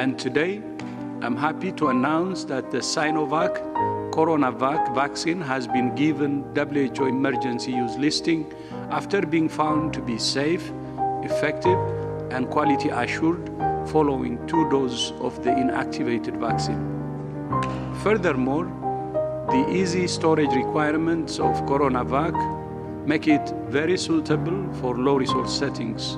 And today, I'm happy to announce that the Sinovac CoronaVac vaccine has been given WHO emergency use listing after being found to be safe, effective, and quality assured following 2 doses of the inactivated vaccine. Furthermore, the easy storage requirements of CoronaVac make it very suitable for low-resource settings.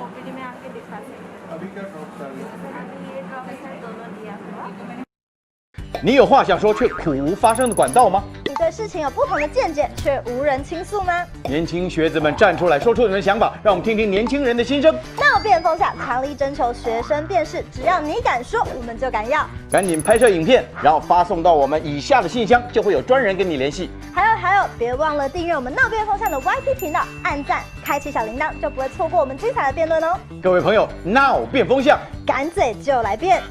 OPD में आके दिखा सकते हैं। अभी क्या drop चल रहा है? अभी ये ड्रॉप है दोनों दिया हुआ।你有话想说却苦无发声的管道吗？你对事情有不同的见解却无人倾诉吗？年轻学子们站出来，说出你们的想法，让我们听听年轻人的心声。闹辩风下，强力征求学生辨识，只要你敢说，我们就敢要。赶紧拍摄影片，然后发送到我们以下的信箱，就会有专人跟你联系。还有，别忘了订阅我们闹辩风向的 YT 频道，按赞，开启小铃铛，就不会错过我们精彩的辩论哦。各位朋友，闹辩风向，敢嘴就来辩。